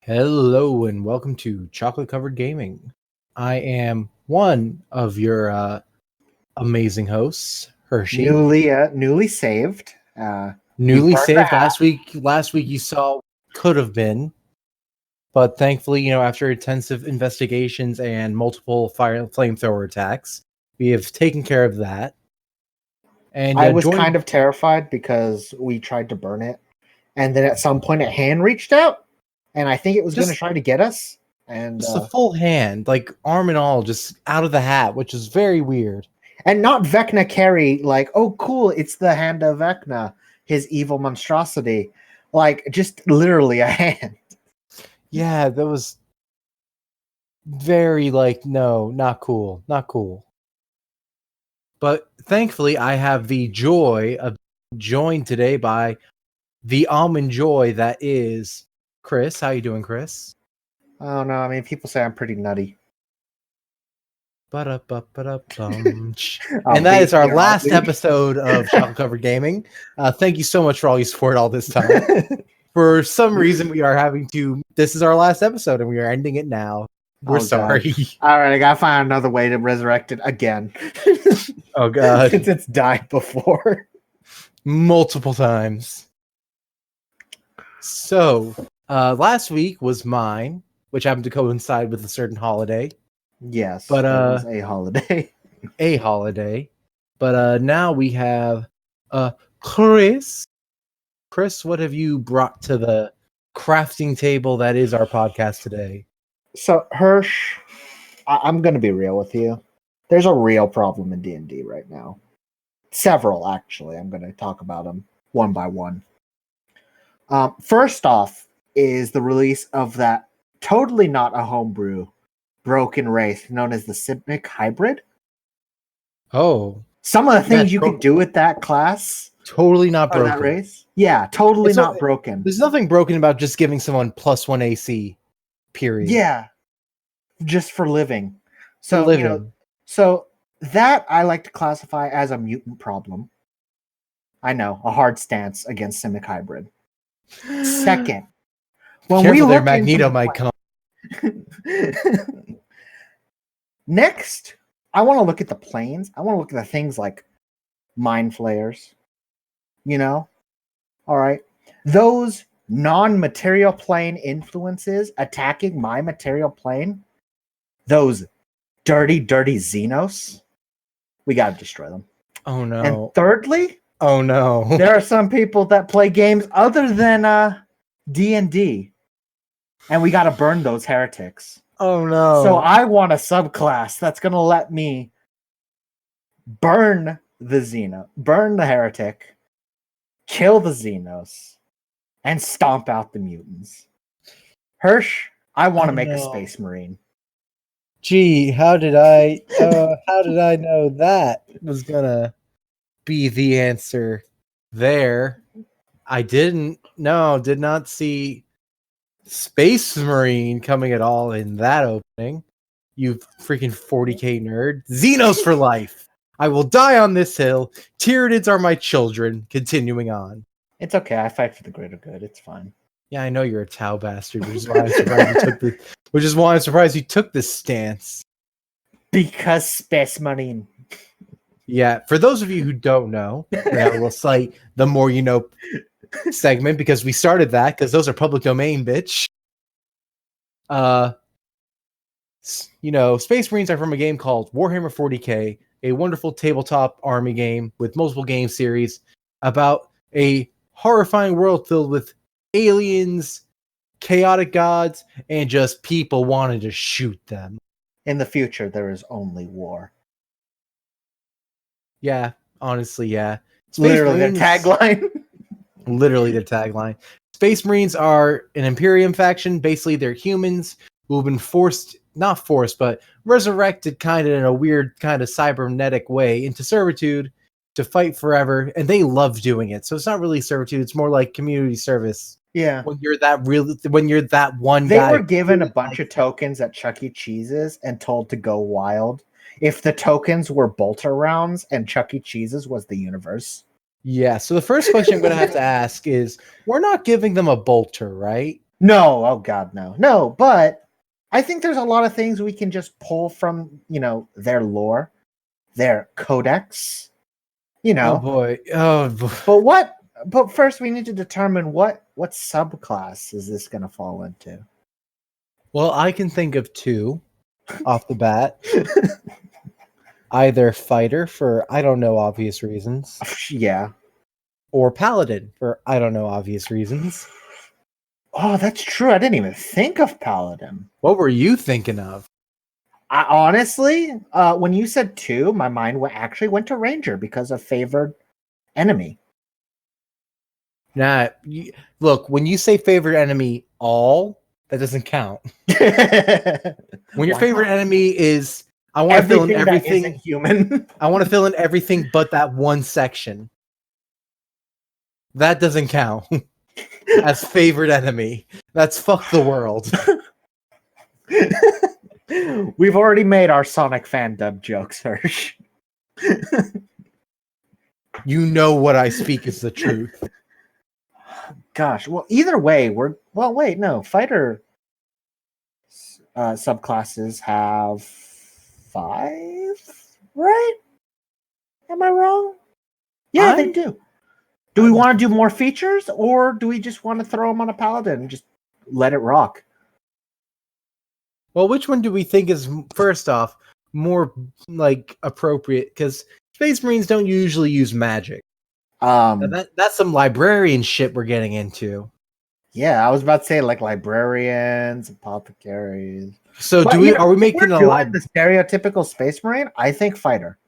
Hello and welcome to Chocolate Covered Gaming. I am one of your amazing hosts, Hershey. Newly saved. We Newly burned saved the hat. last week you saw could have been, but thankfully, after intensive investigations and multiple flamethrower attacks, we have taken care of that. And I was kind of terrified because we tried to burn it, and then at some point a hand reached out, and I think it was going to try to get us. And just a full hand, like arm and all, just out of the hat, which is very weird. And not Vecna Carey, like, oh cool, it's the hand of Vecna, his evil monstrosity. Like, just literally a hand. Yeah, that was very no, not cool. Not cool. But thankfully, I have the joy of joined today by the almond joy that is Chris. How you doing, Chris? Oh no, I mean, people say I'm pretty nutty. And that is our last obvious. episode of Chocolate Covered Gaming. Thank you so much for all your support all this time. For some reason, we are having to. This is our last episode, and we are ending it now. We're sorry. All right, I gotta find another way to resurrect it again. Oh god, since it's died before multiple times. So, last week was mine, which happened to coincide with a certain holiday. Yes, but it was a holiday. A holiday. But now we have Chris. Chris, what have you brought to the crafting table that is our podcast today? So, Hirsch, I'm going to be real with you. There's a real problem in D&D right now. Several, actually. I'm going to talk about them one by one. First off is the release of that totally not a homebrew broken wraith known as the Simic Hybrid. Oh. Some of the things you can do with that class. Totally not broken. That race? Yeah, totally not broken. There's nothing broken about just giving someone +1 AC, period. Yeah. Just for living. So, so that I like to classify as a mutant problem. I know, a hard stance against Simic Hybrid. Second, when we look Magneto might come. Next, I want to look at the planes. I want to look at the things like mind flayers. All right. Those non-material plane influences attacking my material plane. Those dirty Xenos. We got to destroy them. Oh no. And thirdly, oh no. There are some people that play games other than D&D. And we got to burn those heretics. Oh no. So I want a subclass that's going to let me burn the heretic, kill the Xenos, and stomp out the mutants. Hirsch, I want to make a Space Marine. Gee, how did I know that was gonna be the answer there? I did not see Space Marine coming at all in that opening. You freaking 40k nerd. Xenos for life. I will die on this hill. Tyranids are my children. Continuing on. It's okay. I fight for the greater good. It's fine. Yeah, I know you're a Tau bastard, which is why I'm surprised you took this stance. Because Space Marine. Yeah, for those of you who don't know, we'll cite the More You Know segment because we started that because those are public domain, bitch. Space Marines are from a game called Warhammer 40k, a wonderful tabletop army game with multiple game series about a horrifying world filled with aliens, chaotic gods, and just people wanting to shoot them. In the future, there is only war. Yeah, honestly, yeah. Literally their tagline. Literally their tagline. Space Marines are an Imperium faction. Basically, they're humans who have been but resurrected kind of in a weird kind of cybernetic way into servitude to fight forever. And they love doing it. So it's not really servitude. It's more like community service. Yeah. When you're that one guy. They were given a bunch of tokens at Chuck E. Cheese's and told to go wild. If the tokens were bolter rounds and Chuck E. Cheese's was the universe. Yeah, so the first question I'm going to have to ask is, we're not giving them a bolter, right? No, oh god, no. But I think there's a lot of things we can just pull from their lore, their codex. Oh boy. Oh boy. But what? But first, we need to determine what subclass is this going to fall into. Well, I can think of two off the bat. Either fighter for I don't know obvious reasons, Yeah. or paladin for I don't know obvious reasons. Oh, that's true. I didn't even think of paladin. What were you thinking of? I honestly, when you said two, my mind actually went to ranger because of favored enemy. Nah, look, when you say favorite enemy, all that doesn't count. When your favorite enemy is, I want to fill in everything. That isn't human. I want to fill in everything but that one section. That doesn't count as favorite enemy. That's fuck the world. We've already made our Sonic fan dub jokes, Hirsch. You know what I speak is the truth. Gosh, well, either way, fighter subclasses have 5, right? Am I wrong? Yeah, they do. Do we want to do more features, or do we just want to throw them on a paladin and just let it rock? Well, which one do we think is, first off, more like appropriate? Because Space Marines don't usually use magic. That's some librarian shit we're getting into. Yeah, I was about to say like librarians, apothecaries. So are we making a the stereotypical Space Marine? I think fighter.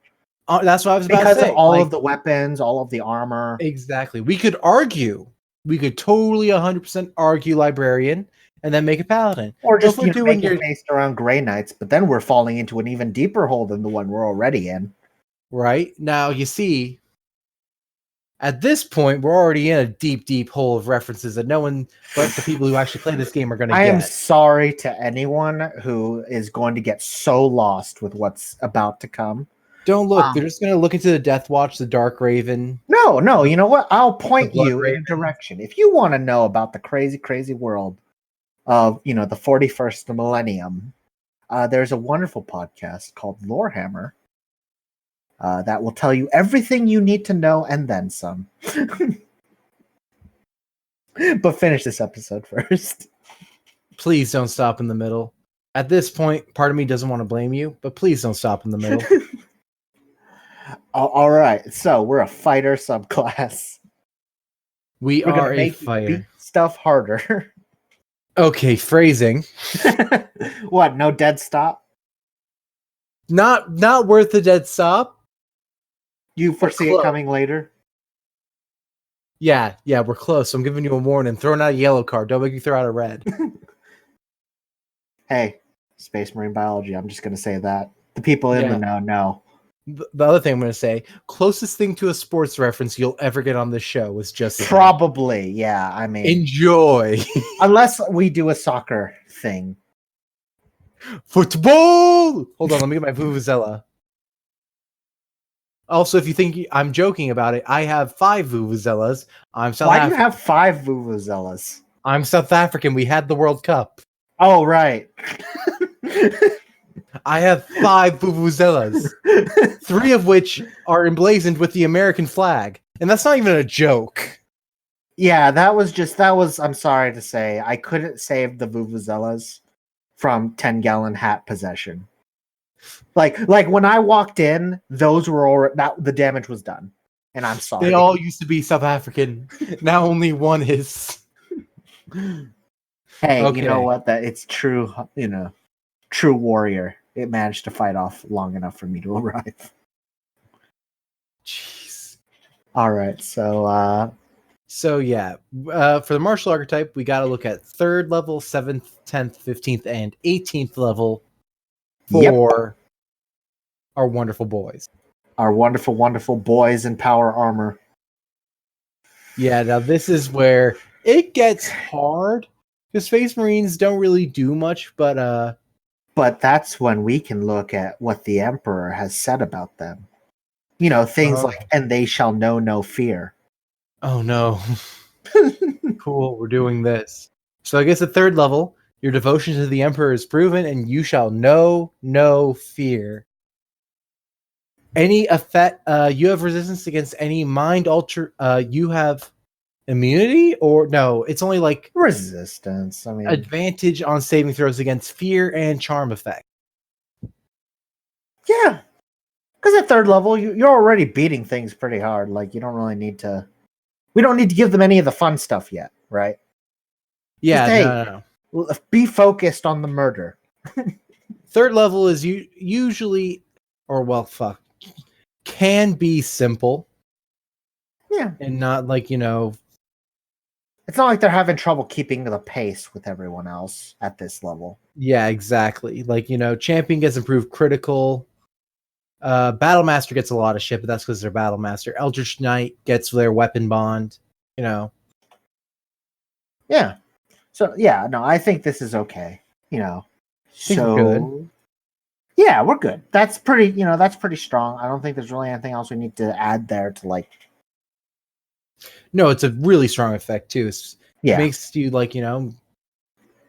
That's what I was about to say. Because of all of the weapons, all of the armor. Exactly. We could argue. We could totally 100% argue librarian and then make a paladin. Or just make it based around Grey Knights, but then we're falling into an even deeper hole than the one we're already in. Right? Now, you see, at this point, we're already in a deep, deep hole of references that no one but the people who actually play this game are going to get. I am sorry to anyone who is going to get so lost with what's about to come. Don't look. They're just going to look into the Death Watch, the Dark Raven. No. You know what? I'll point you in a direction. If you want to know about the crazy, crazy world of, the 41st millennium, there's a wonderful podcast called Lorehammer that will tell you everything you need to know and then some. But finish this episode first. Please don't stop in the middle. At this point, part of me doesn't want to blame you, but please don't stop in the middle. All right, so we're a fighter subclass. We're are a fighter. Beat stuff harder. Okay, phrasing. What? No dead stop? Not worth the dead stop. You foresee it coming later? Yeah, we're close. So I'm giving you a warning. Throwing out a yellow card. Don't make me throw out a red. Hey, Space Marine biology. I'm just going to say that. The people in the know. The other thing I'm going to say, closest thing to a sports reference you'll ever get on this show was just probably, yeah. I mean, enjoy. Unless we do a soccer thing. Football! Hold on, let me get my Vuvuzela. Also, if you think I'm joking about it, I have 5 Vuvuzelas. Why do you have 5 Vuvuzelas? I'm South African. We had the World Cup. Oh, right. I have 5 Vuvuzelas. 3 of which are emblazoned with the American flag. And that's not even a joke. Yeah, that was, I'm sorry to say, I couldn't save the Vuvuzelas from 10-gallon hat possession. Like when I walked in, those were already, the damage was done. And I'm sorry. They all used to be South African. Now only one is. Hey, okay. You know what? That it's true, true warrior. It managed to fight off long enough for me to arrive. Jeez. All right, so yeah, for the martial archetype, we got to look at 3rd level, 7th, 10th, 15th, and 18th level for our wonderful boys. Our wonderful, wonderful boys in power armor. Yeah, now this is where it gets hard because Space Marines don't really do much, but that's when we can look at what the Emperor has said about them. Things like, and they shall know no fear. Oh no. Cool, we're doing this. So I guess at third level, your devotion to the Emperor is proven, and you shall know no fear. Any effect, you have resistance against any mind alter. You have immunity, or no? It's only like Resistance. I mean, advantage on saving throws against fear and charm effect. yeah, because at third level, you're already beating things pretty hard. Like you don't really need to. We don't need to give them any of the fun stuff yet, right? Yeah, Just, hey, no. be focused on the murder. Third level is usually, or well, fuck, can be simple. Yeah, and not like it's not like they're having trouble keeping the pace with everyone else at this level. Yeah, exactly. Like champion gets improved critical. Battle Master gets a lot of shit, but that's because they're Battle Master. Eldritch Knight gets their weapon bond. Yeah. So no, I think this is okay. So good. Yeah, we're good. That's pretty. That's pretty strong. I don't think there's really anything else we need to add there to like. No, it's a really strong effect too. It Yeah. makes you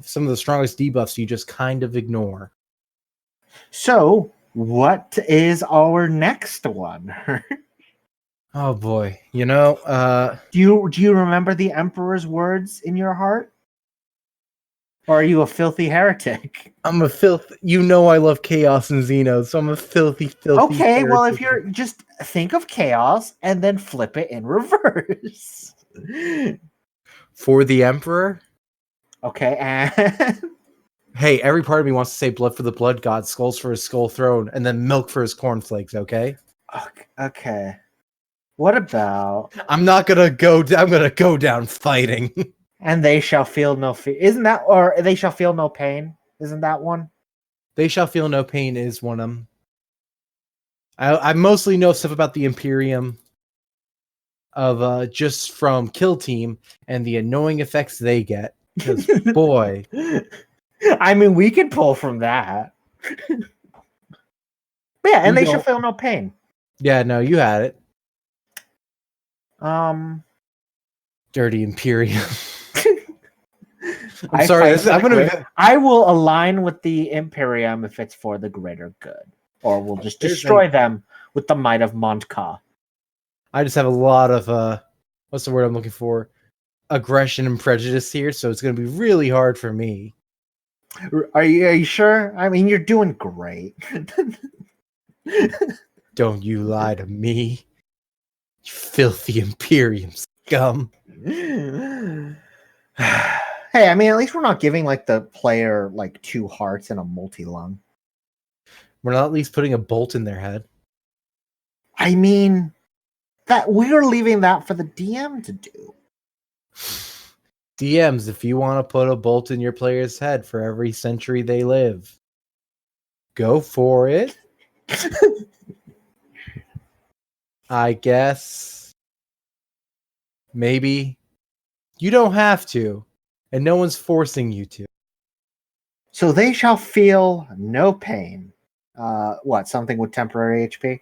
some of the strongest debuffs you just kind of ignore. So, what is our next one? Oh boy, do you remember the Emperor's words in your heart? Or are you a filthy heretic? I'm a filth. I love Chaos and Xeno, so I'm a filthy Okay, heretic. well, if you're just think of Chaos and then flip it in reverse. For the Emperor? Okay, and hey, every part of me wants to say blood for the blood god, skulls for his skull throne, and then milk for his cornflakes, okay? Okay. What about I'm gonna go down fighting. And they shall feel no fear. Isn't that, or they shall feel no pain? Isn't that one? They shall feel no pain is one of them. I mostly know stuff about the Imperium of just from Kill Team and the annoying effects they get. Because boy, I mean, we could pull from that. Yeah, and they shall feel no pain. Yeah, no, you had it. Dirty Imperium. I'm sorry. I will align with the Imperium if it's for the greater good, or we'll just destroy them with the might of Montka. I just have a lot of what's the word I'm looking for? Aggression and prejudice here, so it's going to be really hard for me. Are you sure? I mean, you're doing great. Don't you lie to me, you filthy Imperium scum. Hey, I mean, at least we're not giving like the player like 2 hearts and a multi-lung. We're not at least putting a bolt in their head. I mean, that we're leaving that for the DM to do. DMs, if you want to put a bolt in your player's head for every century they live, go for it. I guess. Maybe. You don't have to. And no one's forcing you to. So they shall feel no pain. What? Something with temporary HP?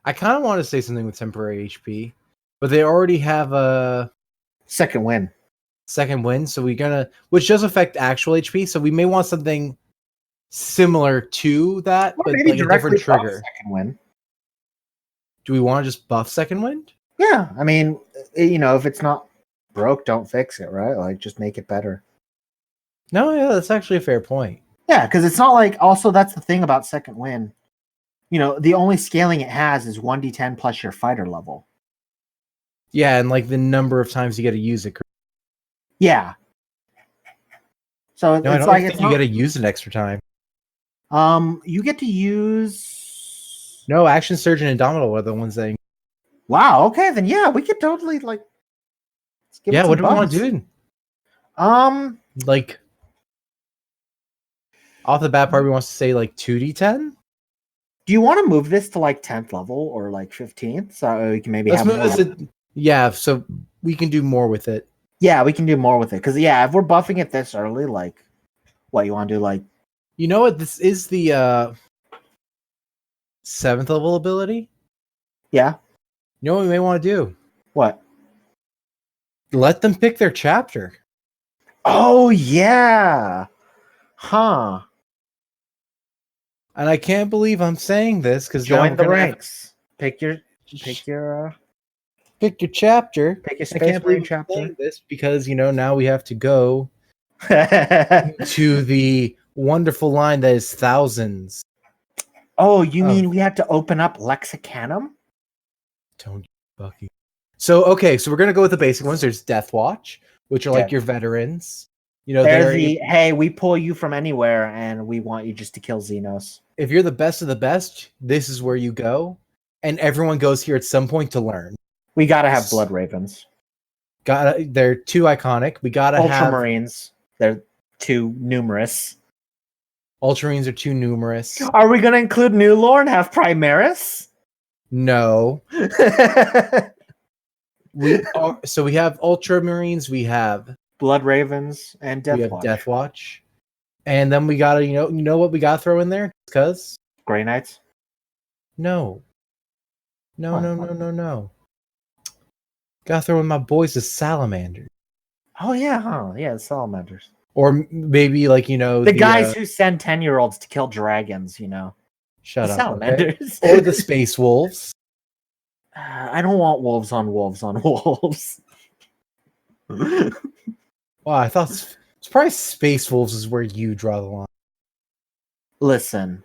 I kind of want to say something with temporary HP, but they already have a second wind. So which does affect actual HP. So we may want something similar to that, or but maybe like a different trigger. Second wind. Do we want to just buff second wind? Yeah, I mean, if it's not broke, don't fix it, right? Like, just make it better. No, yeah, that's actually a fair point. Yeah, because it's not like. Also, that's the thing about second wind. The only scaling it has is 1d10 plus your fighter level. Yeah, and like the number of times you get to use it. Yeah. So no, it's like you get to use it extra time. You get to use. No, Action Surge and Indomitable are the ones that. Wow. Okay, then yeah, we could totally like. Yeah, what do we want to do? Like off the bat, probably wants to say like 2d10. Do you want to move this to like 10th level or like 15th? So we can maybe Let's move this. Yeah, so we can do more with it. Yeah, we can do more with it. Because yeah, if we're buffing it this early, like what you want to do, like you know what? This is the 7th level ability. Yeah. You know what we may want to do? What? let them pick their chapter. Oh yeah. Huh. And I can't believe I'm saying this because Join the ranks. Pick your pick your chapter. pick your I Space can't Marine believe I'm chapter. saying this because now we have to go Oh, to the wonderful line that is thousands. you mean we had to open up Lexicanum? Don't fuck you. So we're gonna go with the basic ones. There's Death Watch, which are like Death- your veterans. They're hey, we pull you from anywhere and we want you just to kill Xenos. If you're the best of the best, this is where you go, and everyone goes here at some point to learn. We gotta have Blood Ravens. They're too iconic. We gotta have Ultramarines. They're too numerous. Ultramarines are too numerous. Are we gonna include New Lore and have Primaris? No. So we have Ultramarines, we have Blood Ravens and Death Watch. Death Watch. And then we gotta, you know what we gotta throw in there? Because Grey Knights? No. No. Gotta throw in my boys the Salamanders. Oh yeah, huh? Yeah, the Salamanders. Or maybe the guys who send 10-year-olds to kill dragons, Shut the up. Salamanders. Okay? Or the Space Wolves. I don't want wolves on wolves on wolves. Wow, I thought it's probably Space Wolves is where you draw the line. Listen.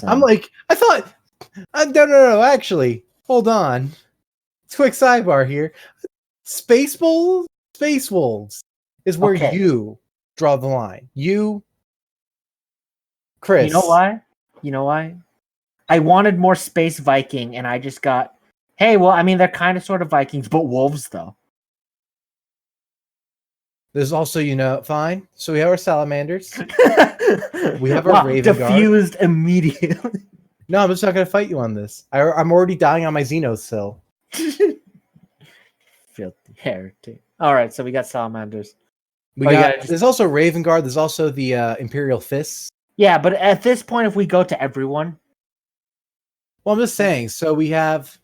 I'm like, I thought, no, actually, hold on. Quick sidebar here. Space Wolves is where you draw the line. You, Chris. You know why? I wanted more Space Viking, and I just got, hey, well, I mean, they're kind of sort of Vikings, but wolves, though. There's also, fine. So we have our Salamanders. We have our Raven Guard. Diffused immediately. No, I'm just not going to fight you on this. I'm already dying on my Xenos still. Filthy heretic. All right, so we got Salamanders. There's also Raven Guard. There's also the Imperial Fists. Yeah, but at this point, if we go to everyone... Well, I'm just saying. So we have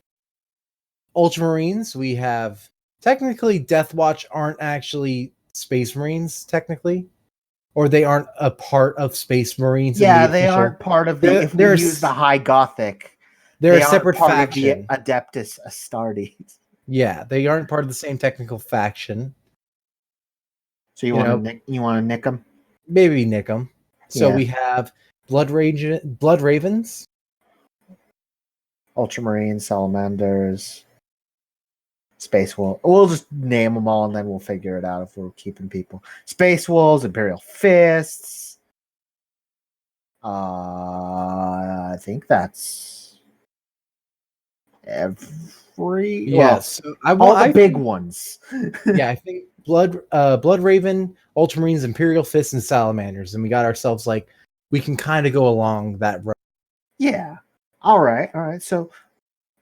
Ultramarines. We have... Technically, Death Watch aren't actually Space Marines, technically. Or they aren't a part of Space Marines. Yeah, they aren't part of the... If we use the High Gothic... They're a separate faction. Of the Adeptus Astartes. Yeah, they aren't part of the same technical faction. So you want to nick them? Maybe nick them. So we have Blood Ravens, Ultramarines, Salamanders, Space Wolves. We'll just name them all and then we'll figure it out if we're keeping people. Space Wolves, Imperial Fists. I think that's every. Yes, all the big ones. Yeah, I think Blood Raven, Ultramarines, Imperial Fists, and Salamanders, and we got ourselves we can kind of go along that road. Yeah. All right. So,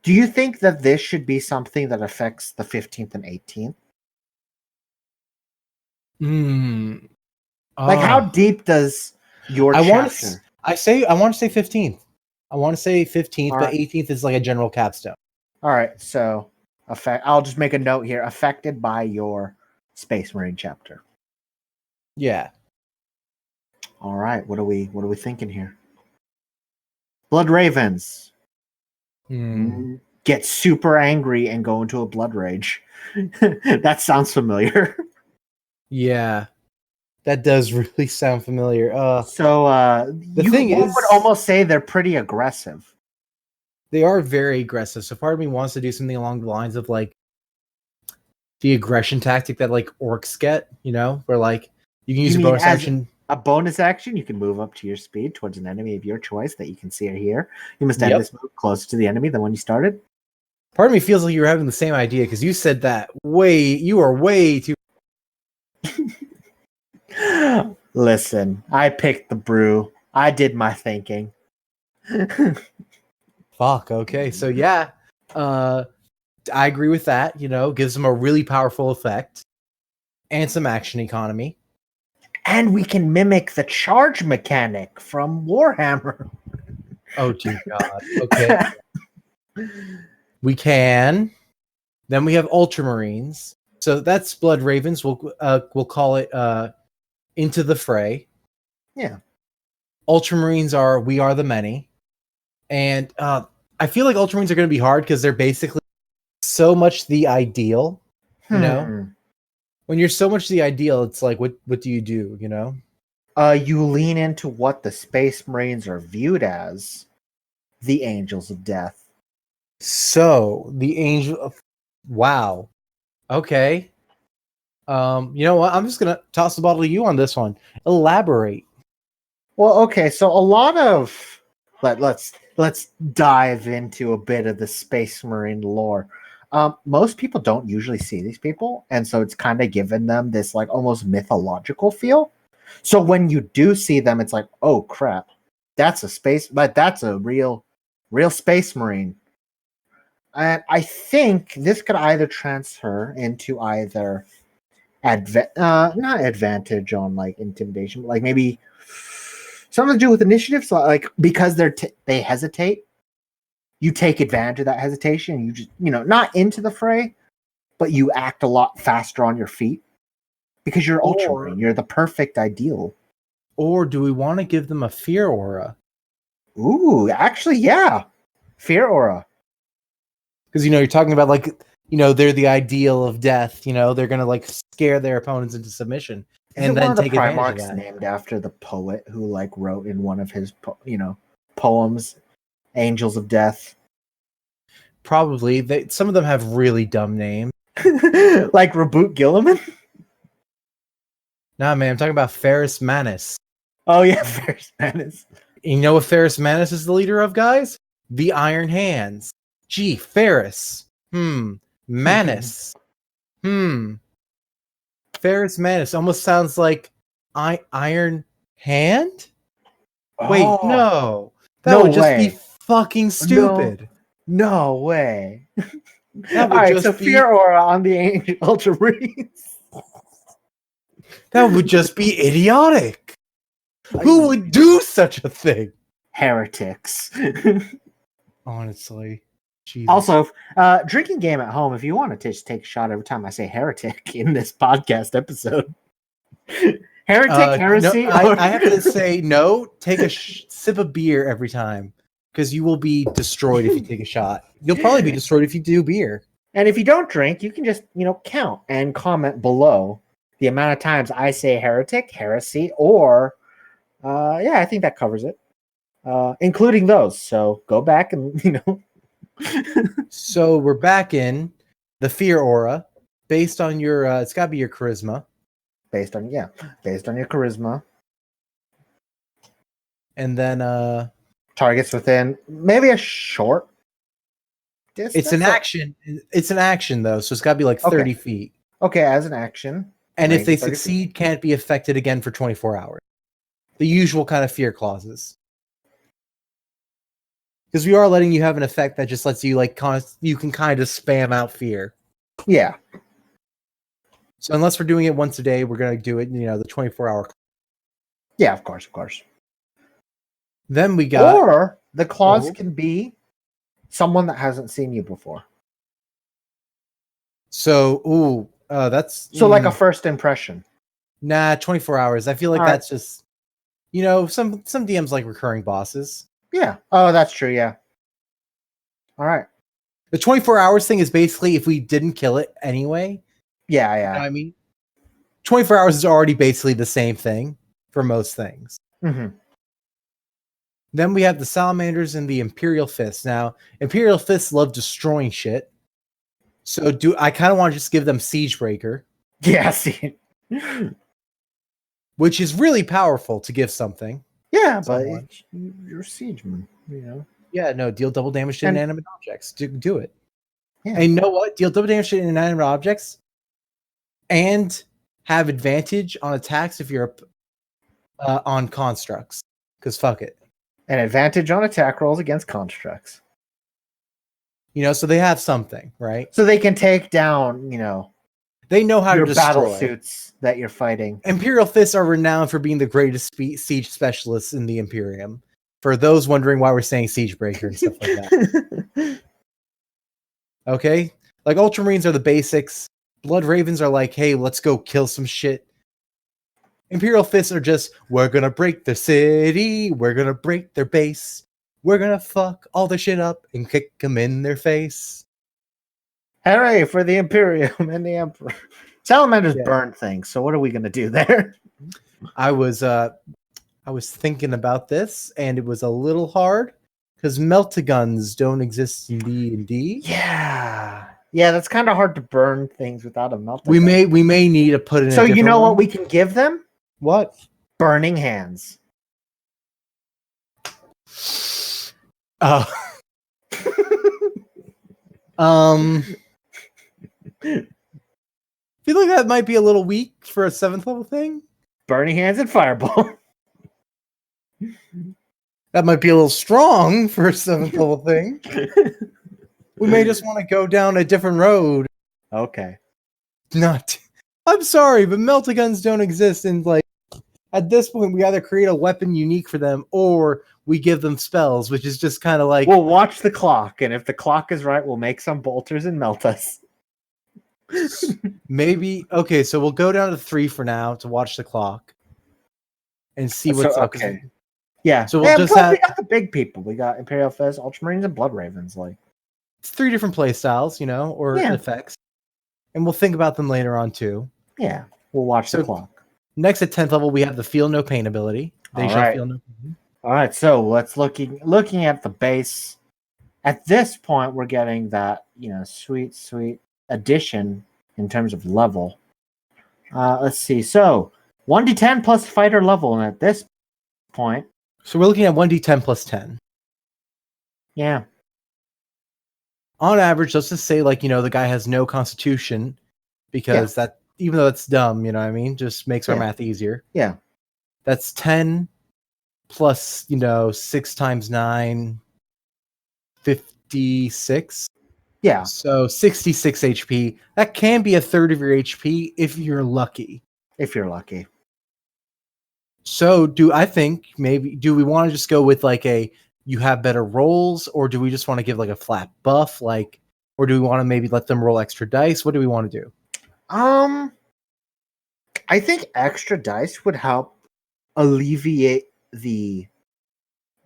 do you think that this should be something that affects the 15th and 18th? How deep does your chapter? I want to say 15th. I want to say 15th, but 18th is like a general capstone. All right. So, I'll just make a note here. Affected by your Space Marine chapter. Yeah. All right. What are we thinking here? Blood Ravens. Get super angry and go into a blood rage. That sounds familiar. Yeah. That does really sound familiar. The thing is, would almost say they're pretty aggressive. They are very aggressive. So part of me wants to do something along the lines of the aggression tactic that orcs get, where you can use a bonus action. A bonus action, you can move up to your speed towards an enemy of your choice that you can see or hear. You must end this move closer to the enemy than when you started. Part of me feels like you're having the same idea because you said that you are way too. Listen, I picked the brew. I did my thinking. Fuck. Okay. So yeah, I agree with that. Gives them a really powerful effect and some action economy. And we can mimic the charge mechanic from Warhammer. Oh dear God. Okay. We can. Then we have Ultramarines. So that's Blood Ravens. We'll call it Into the Fray. Yeah. Ultramarines are We Are the Many. And I feel like Ultramarines are going to be hard because they're basically so much the ideal, you know? When you're so much the ideal, it's like, what do you do, you know? You lean into what the Space Marines are viewed as, the Angels of Death. So, the Angel of... Wow. Okay. You know what? I'm just going to toss the bottle to you on this one. Elaborate. Well, okay, so a lot of let's dive into a bit of the Space Marine lore. Most people don't usually see these people, and so it's kind of given them this like almost mythological feel. So when you do see them, it's like, oh crap, that's a real Space Marine. And I think this could either transfer into either not advantage on like intimidation, but like maybe something to do with initiative. So like because they hesitate, you take advantage of that hesitation. You just not into the fray, but you act a lot faster on your feet because you're Ultramarine. You're the perfect ideal. Or do we want to give them a fear aura? Ooh, actually, yeah, fear aura. Because you're talking about like they're the ideal of death. They're gonna like scare their opponents into submission, and then take advantage of that. Named after the poet who like wrote in one of his poems, "Angels of Death." Probably. Some of them have really dumb names, like Reboot Gilliman. Nah, man, I'm talking about Ferrus Manus. Oh yeah, Ferrus Manus. You know what Ferrus Manus is the leader of, guys? The Iron Hands. Gee, Ferrus. Manus. Ferrus Manus almost sounds like Iron Hand? Wait, no. That would just be fucking stupid. No way. All right, so fear aura on the Angel Ultramarines. That would just be idiotic. Who would do such a thing? Heretics. Honestly. Jesus. Also, drinking game at home, if you want to just take a shot every time I say heretic in this podcast episode. Heretic, heresy? No, I have to say no. Take a sip of beer every time because you will be destroyed if you take a shot. You'll probably be destroyed if you do beer. And if you don't drink, you can just, count and comment below the amount of times I say heretic, heresy, or I think that covers it. Including those. So go back and, So we're back in the fear aura based on your it's got to be your charisma. Based on your charisma. And then targets within maybe a short distance. It's an action though, so it's got to be like 30 feet. Okay, as an action. And if they succeed, can't be affected again for 24 hours. The usual kind of fear clauses. Because we are letting you have an effect that just lets you you can kind of spam out fear. Yeah. So unless we're doing it once a day, we're going to do it, the 24-hour. Yeah, of course. Then we got... Or the clause can be someone that hasn't seen you before. So, that's... So like a first impression. Nah, 24 hours. I feel like that's just... some DMs like recurring bosses. Yeah. Oh, that's true, yeah. All right. The 24 hours thing is basically if we didn't kill it anyway. Yeah. You know what I mean? 24 hours is already basically the same thing for most things. Mm-hmm. Then we have the Salamanders and the Imperial Fists. Now, Imperial Fists love destroying shit. So I kind of want to just give them Siegebreaker. Yeah, see. Which is really powerful to give something. Yeah, but you're a Siegeman, Yeah, no, deal double damage to inanimate objects. Do it. Yeah. And you know what? Deal double damage to inanimate objects and have advantage on attacks if you're on constructs. Because fuck it. An advantage on attack rolls against constructs. So they have something, right? So they can take down, they know how to destroy battle suits that you're fighting. Imperial Fists are renowned for being the greatest siege specialists in the Imperium. For those wondering why we're saying Siegebreaker and stuff like that. Okay? Like Ultramarines are the basics. Blood Ravens are like, hey, let's go kill some shit. Imperial Fists are just, we're gonna break the city, we're gonna break their base, we're gonna fuck all the shit up and kick them in their face. Hooray for the Imperium and the Emperor. Salamanders Yeah. burn things, so what are we gonna do there? I was thinking about this, and it was a little hard because Meltaguns don't exist in D&D. Yeah, that's kind of hard to burn things without a melting. We may need to put in. So you know one. what we can give them? What? Burning hands. Oh. Feel like that might be a little weak for a 7th level thing. Burning hands and fireball. That might be a little strong for a 7th level thing. We may just want to go down a different road. Okay. I'm sorry, but Meltaguns don't exist, and like at this point, we either create a weapon unique for them or we give them spells, which is just kind of like we'll watch the clock, and if the clock is right, we'll make some bolters and melt us. Maybe okay. So we'll go down to 3 for now to watch the clock and see what's up. Okay. Yeah. So we'll just have we got the big people. We got Imperial Fez, Ultramarines, and Blood Ravens. Like it's 3 different play styles, or effects, and we'll think about them later on too. Yeah, we'll watch the clock. Next at 10th level, we have the Feel No Pain ability. They shall feel no pain. All right, so let's looking at the base. At this point, we're getting that sweet addition in terms of level. Let's see. So 1d10 plus fighter level, and at this point, so we're looking at 1d10 plus 10. Yeah. On average, let's just say the guy has no constitution, because that, even though that's dumb, you know what I mean, just makes our math easier. Yeah. That's 10 plus 6 times 9, 56. Yeah. So 66 HP. That can be a third of your HP if you're lucky. So do we want to just go with you have better rolls, or do we just want to give a flat buff, or do we want to maybe let them roll extra dice? What do we want to do? I think extra dice would help alleviate the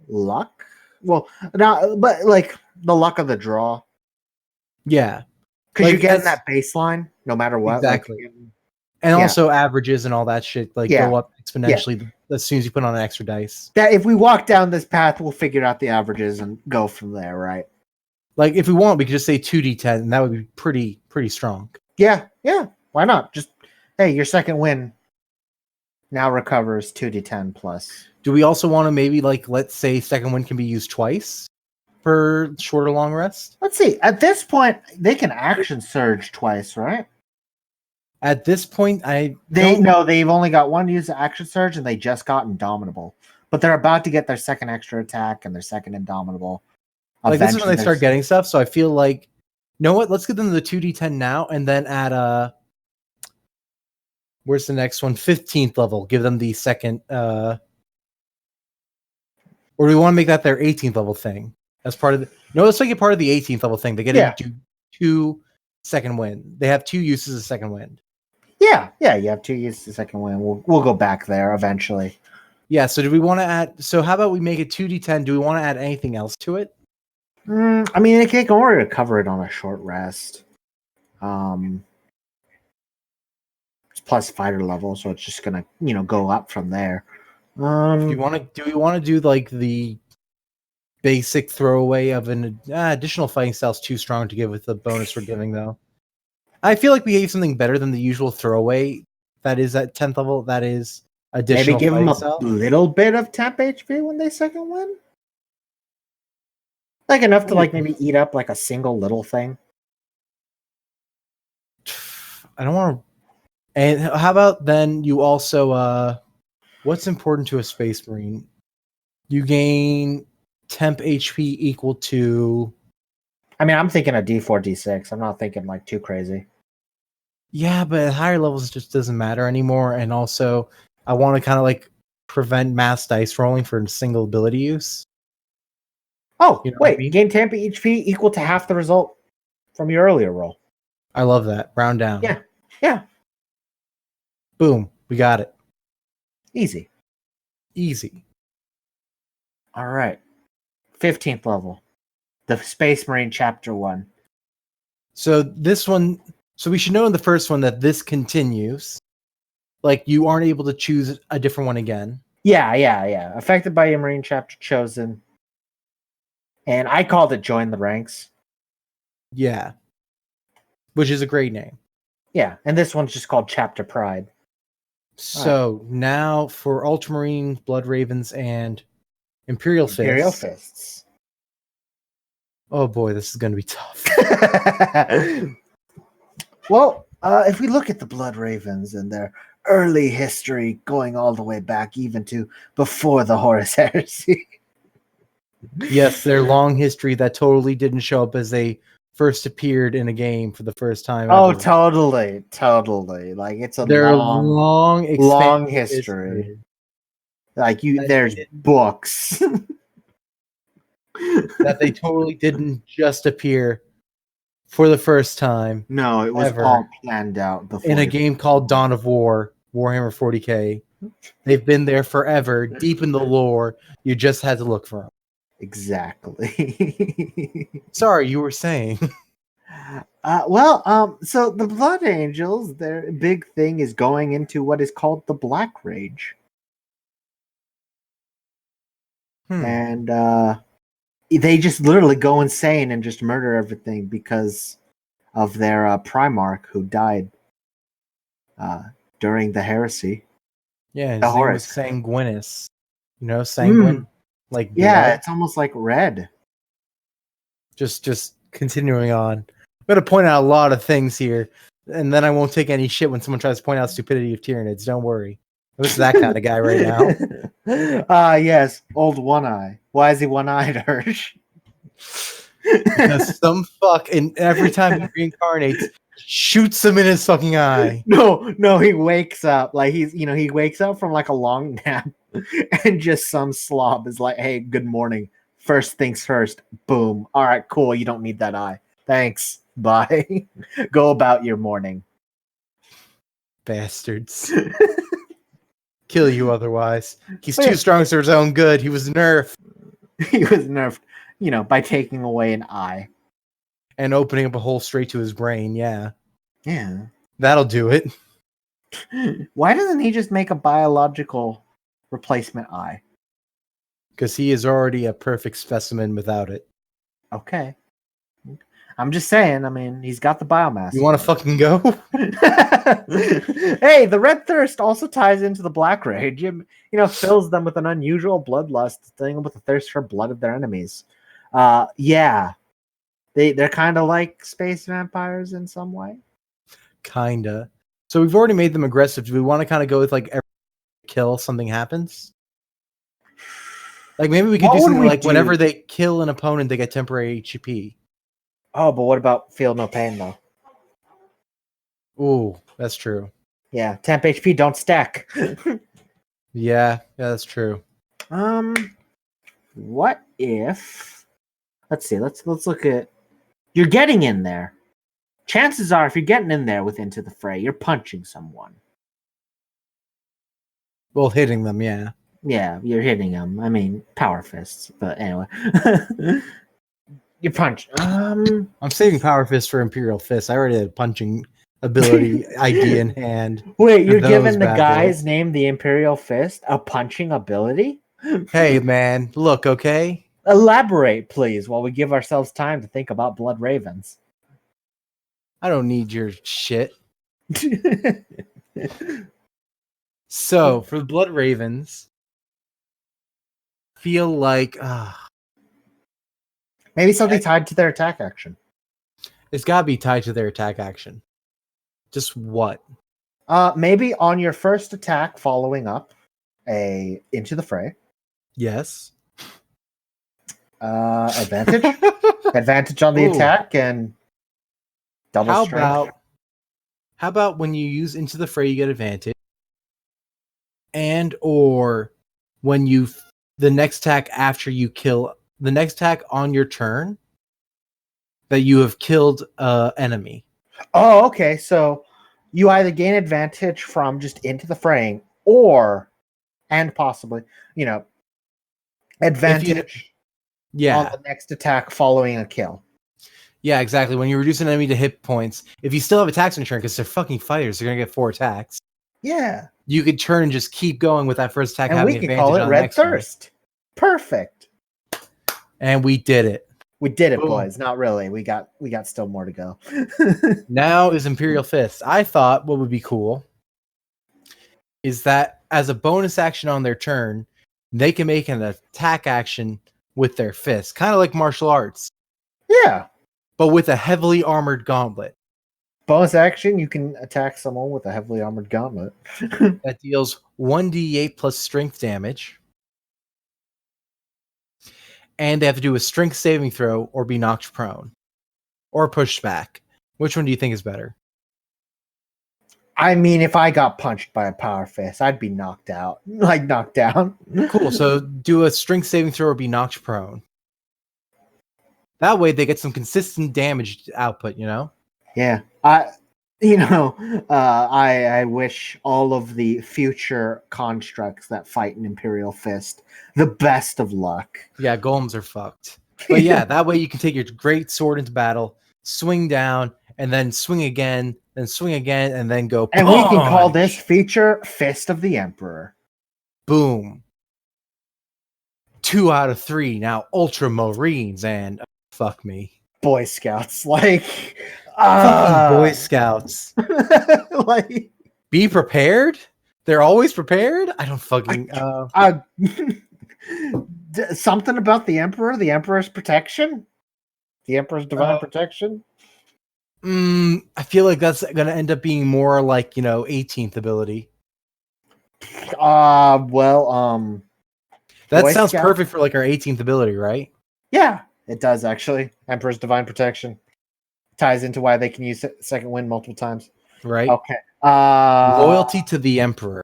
luck. Well, now, but the luck of the draw. Yeah, because you're getting that baseline no matter what. Exactly. And also averages and all that shit go up exponentially as soon as you put on an extra dice. That if we walk down this path, we'll figure out the averages and go from there, right? If we want, we could just say 2d10, and that would be pretty strong. Yeah. Why not? Just your second win now recovers 2d10 plus. Do we also want to maybe let's say second win can be used twice for short or long rest? Let's see. At this point, they can action surge twice, right? At this point, they've only got one to use the action surge, and they just got Indomitable. But they're about to get their second extra attack and their second Indomitable. This is when they start getting stuff, so I feel you know what? Let's give them the 2d10 now, and then at where's the next one? 15th level. Give them the second or do we want to make that their 18th level thing? As part of let's make it part of the 18th level thing. They get to do 2 second wind. They have 2 uses of second wind. Yeah, you have 2 uses of second wind. We'll go back there eventually. Yeah, so do we want to add, so how about we make it 2d10? Do we want to add anything else to it? I mean, they can already cover it on a short rest. It's plus fighter level, so it's just gonna go up from there. Do we want to do the basic throwaway of an additional fighting style's too strong to give with the bonus we're giving, though? I feel like we gave something better than the usual throwaway that is at 10th level. That is additional. Maybe give them a little bit of temp HP when they second win. Enough to maybe eat up a single little thing. I don't want to. And how about then you also what's important to a Space Marine? You gain temp HP equal to. I mean, I'm thinking a D4, D6. I'm not thinking too crazy. Yeah, but at higher levels, it just doesn't matter anymore. And also, I want to kind of prevent mass dice rolling for single ability use. Oh, wait. Gain temp HP equal to half the result from your earlier roll. I love that. Round down. Yeah. Yeah. Boom. We got it. Easy. Easy. All right. 15th level. The Space Marine Chapter 1. So this one, so we should know in the first one that this continues. Like you aren't able to choose a different one again. Yeah. Affected by your Marine Chapter chosen. And I called it Join the Ranks. Yeah. Which is a great name. Yeah. And this one's just called Chapter Pride. So now for Ultramarine, Blood Ravens, and Imperial Fists. Imperial Fists. Oh boy, this is going to be tough. Well, if we look at the Blood Ravens and their early history going all the way back even to before the Horus Heresy. Yes, their long history that totally didn't show up as they first appeared in a game for the first time. Oh, ever. totally. Like it's a Their long expansive history. Like That there's didn't- books. that they totally didn't just appear for the first time No, it was Ever. all planned out before in a game called Dawn of War, Warhammer 40K. They've been there forever, deep in the lore. You just had to look for them. Exactly. Sorry, you were saying. So the Blood Angels, their big thing is going into what is called the Black Rage. And they just literally go insane and just murder everything because of their Primarch who died during the heresy. Yeah, his The name was Horus. Sanguinus. You know, Sanguine? Like Yeah, blood. it's almost like red. Just continuing on. I'm going to point out a lot of things here, and then I won't take any shit when someone tries to point out stupidity of Tyranids. Don't worry. This is that kind of guy right now. Yes, old One Eye. Why is he one-eyed, Hirsch? Because some fuck, and every time he reincarnates, shoots him in his fucking eye. No, he wakes up like he wakes up from like a long nap, and just some slob is like, "Hey, good morning. First things first. Boom. All right, cool. You don't need that eye. Thanks. Bye. Go about your morning." Bastards. Kill you otherwise. He's Oh, yeah. too strong for his own good. He was nerfed. He was nerfed, by taking away an eye. And opening up a hole straight to his brain, yeah. Yeah. That'll do it. Why doesn't he just make a biological replacement eye? Because he is already a perfect specimen without it. Okay. I'm just saying, I mean, he's got the biomass. You want to fucking go? Hey, the Red Thirst also ties into the Black Rage. Fills them with an unusual bloodlust, filling them with a thirst for blood of their enemies. Yeah. They're kind of like space vampires in some way. Kinda. So we've already made them aggressive. Do we want to kind of go with like every kill something happens? Like maybe we could What do would something we like do? whenever they kill an opponent, they get temporary HP. Oh, but what about Feel No Pain, though? Ooh, that's true. Yeah, temp HP don't stack. Yeah, that's true. What if? Let's see. Let's look at. You're getting in there. Chances are, if you're getting in there with Into the Fray, you're punching someone. Well, hitting them, yeah. Yeah, you're hitting them. I mean, power fists. But anyway, you punch. I'm saving Power Fist for Imperial Fist. I already had punching ability idea in hand. Wait, you're those giving the bad guy's boys. name the Imperial Fist a punching ability? Hey, man, look, okay? Elaborate, please, while we give ourselves time to think about Blood Ravens. I don't need your shit. So, for the Blood Ravens, feel like Maybe something tied to their attack action. it's got to be tied to their attack action. Just what? Maybe on your first attack following up a Into the Fray. Yes. Advantage. Advantage on the Ooh. attack and double How strength. about when you use Into the Fray, you get advantage, and or when the next attack after you kill the next attack on your turn that you have killed enemy. Oh, okay. So you either gain advantage from just into the frame, and possibly, you know, If you, advantage on yeah, the next attack following a kill. yeah, exactly. When you reduce an enemy to hit points, if you still have attacks in turn, because they're fucking fighters, they're gonna get 4 attacks. Yeah. You could turn and just keep going with that first attack, And we having could call advantage it on the Red next one. Thirst. Perfect. And we did it. We did it, Boom. boys. Not really. We got still more to go. Now is Imperial Fist. I thought what would be cool is that as a bonus action on their turn, they can make an attack action with their fist, kind of like martial arts, Yeah. but with a heavily armored gauntlet Bonus action, you can attack someone with a heavily armored gauntlet. that deals 1d8 plus strength damage. And they have to do a strength saving throw or be knocked prone or pushed back. Which one do you think is better? I mean, if I got punched by a power fist, I'd be knocked out. Like knocked down. Cool. So do a strength saving throw or be knocked prone. That way they get some consistent damage output, you know? Yeah. I wish all of the future constructs that fight an Imperial Fist the best of luck. Yeah, golems are fucked. But yeah, that way you can take your great sword into battle, swing down, and then swing again, and then go And we can call punch! this feature Fist of the Emperor. Boom. 2 out of 3 now Ultramarines and fuck me. Boy Scouts. Like Fucking Boy Scouts. like Be prepared? They're always prepared? I don't fucking something about the Emperor's protection, the Emperor's divine protection. I feel like that's gonna end up being more like, 18th ability. That That sounds perfect for like our 18th ability, right? Yeah, it does actually. Emperor's divine protection ties into why they can use second wind multiple times. Right. Okay. Loyalty to the Emperor.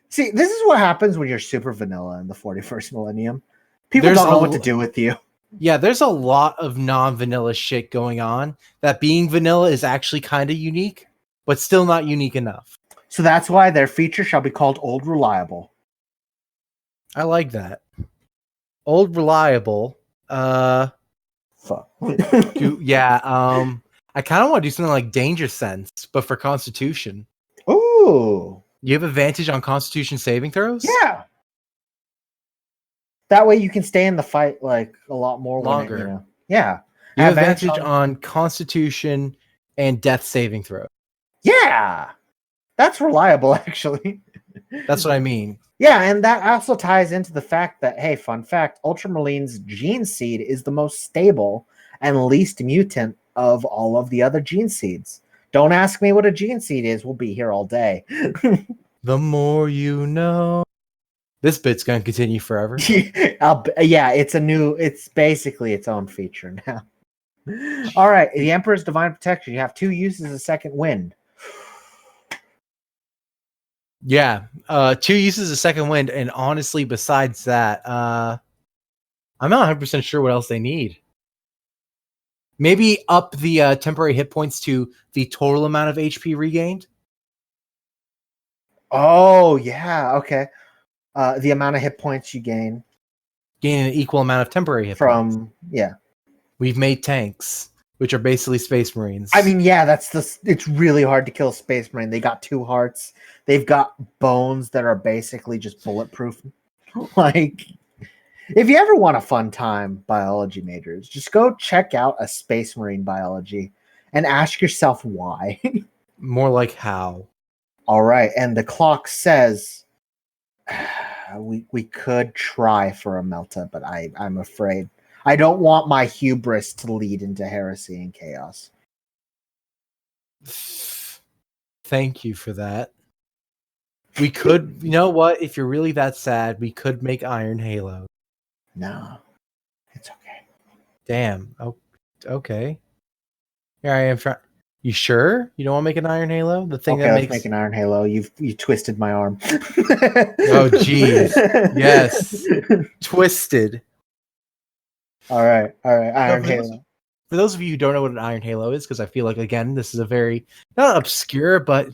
See, this is what happens when you're super vanilla in the 41st millennium. People don't know what to do with you. Yeah, there's a lot of non-vanilla shit going on that being vanilla is actually kind of unique, but still not unique enough. So that's why their feature shall be called Old Reliable. I like that. Old Reliable. Fuck. Yeah, I kind of want to do something like Danger Sense, but for Constitution. Ooh. You have advantage on Constitution saving throws? Yeah. That way you can stay in the fight like a lot more longer. Yeah. You have advantage on Constitution and Death saving throw. Yeah. That's reliable, actually. That's what I mean. Yeah, and that also ties into the fact that, hey, fun fact, Ultramarine's gene seed is the most stable and least mutant of all of the other gene seeds. Don't ask me what a gene seed is. We'll be here all day. The more you know. This bit's going to continue forever. Yeah, it's basically its own feature now. All right, the Emperor's Divine Protection. You have 2 uses of second wind. Yeah, 2 uses of second wind, and honestly, besides that, I'm not 100% sure what else they need. Maybe up the temporary hit points to the total amount of HP regained. Oh, yeah, okay. The amount of hit points you gain. Gain an equal amount of temporary hit points. Yeah. We've made tanks, which are basically Space Marines. I mean, yeah, it's really hard to kill a Space Marine. They got 2 hearts. They've got bones that are basically just bulletproof. Like, if you ever want a fun time, biology majors, just go check out a Space Marine biology and ask yourself why. More like how. All right, and the clock says we could try for a Melta, but I'm afraid. I don't want my hubris to lead into heresy and chaos. Thank you for that. We could, you know what? If you're really that sad, we could make Iron Halo. No, it's okay. Damn. Oh, okay. Here I am trying. You sure you don't want to make an Iron Halo? The thing that makes make an Iron Halo. You twisted my arm. Oh, jeez. Yes. Twisted. All right. Iron Halo. for those of you who don't know what an Iron Halo is, because I feel like, again, this is a very, not obscure, but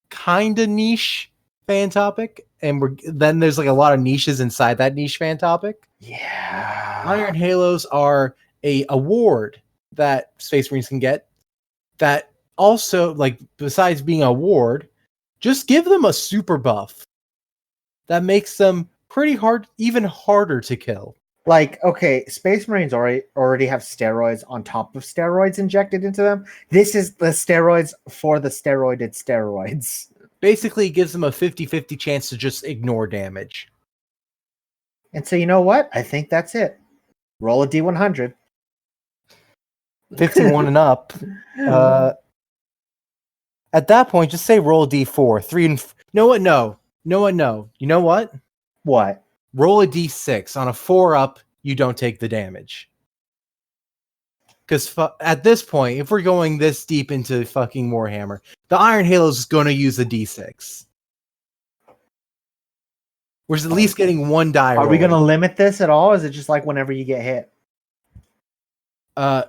kind of niche fan topic. And then there's like a lot of niches inside that niche fan topic. Yeah. Iron Halos are a award that Space Marines can get that also, like, besides being an award, just give them a super buff that makes them pretty hard, even harder to kill. Like, okay, Space Marines already have steroids on top of steroids injected into them. This is the steroids for the steroided steroids. Basically, it gives them a 50-50 chance to just ignore damage. And so, you know what? I think that's it. Roll a D100. 51 and up. At that point, just say roll a D4. 3 and... No what? No. No what? No. You know what? What? Roll a D6. On a 4 up, you don't take the damage. Because at this point, if we're going this deep into fucking Warhammer, the Iron Halo is going to use a D6. We're at least getting one die. Are we going to limit this at all? Or is it just like whenever you get hit?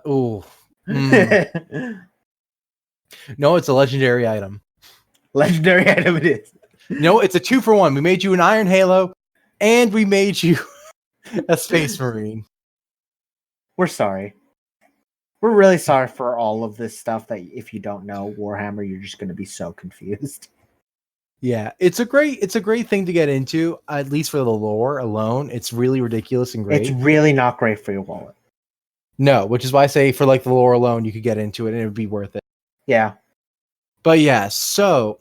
Ooh. No, it's a legendary item. Legendary item it is. No, it's a 2-for-1. We made you an Iron Halo, and we made you a Space Marine. We're sorry. We're really sorry for all of this stuff that if you don't know Warhammer, you're just going to be so confused. Yeah, it's a great thing to get into, at least for the lore alone. It's really ridiculous and great. It's really not great for your wallet. No, which is why I say for like the lore alone, you could get into it and it would be worth it. Yeah. But yeah, so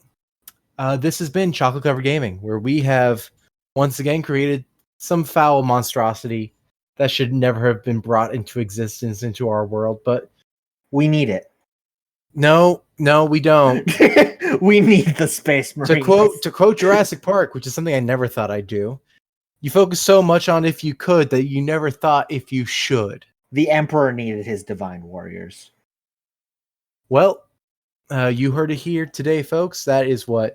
this has been Chocolate Covered Gaming, where we have once again created some foul monstrosity that should never have been brought into existence into our world. But we need it. No, we don't. We need the Space Marines. To quote Jurassic Park, which is something I never thought I'd do. You focus so much on if you could that you never thought if you should. The Emperor needed his divine warriors. Well, you heard it here today, folks. That is what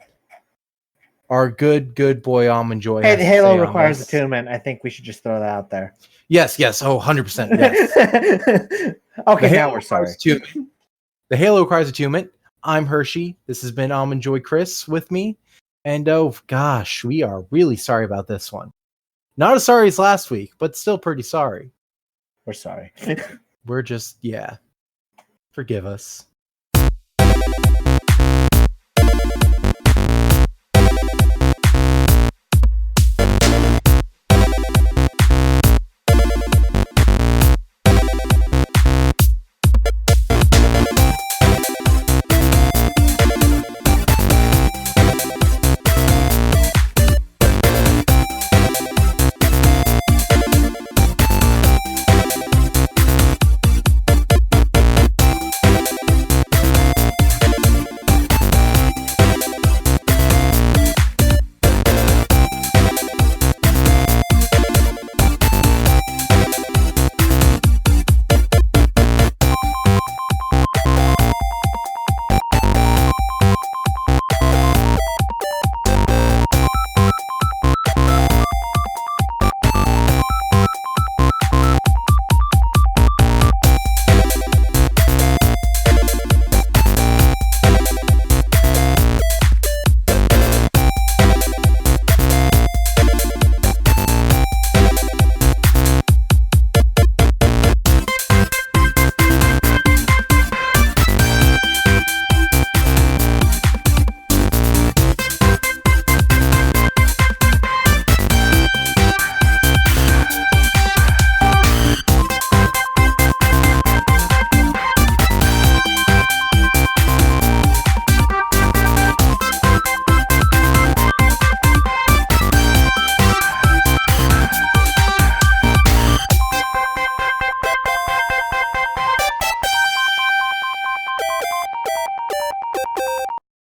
our good boy Almond Joy. Hey, the Halo requires attunement. I think we should just throw that out there. Yes. Oh, 100%. Yes. Okay, now we're sorry. The Halo requires attunement. I'm Hershey. This has been Almond Joy Chris with me. And oh gosh, we are really sorry about this one. Not as sorry as last week, but still pretty sorry. We're sorry. We're just, yeah. Forgive us.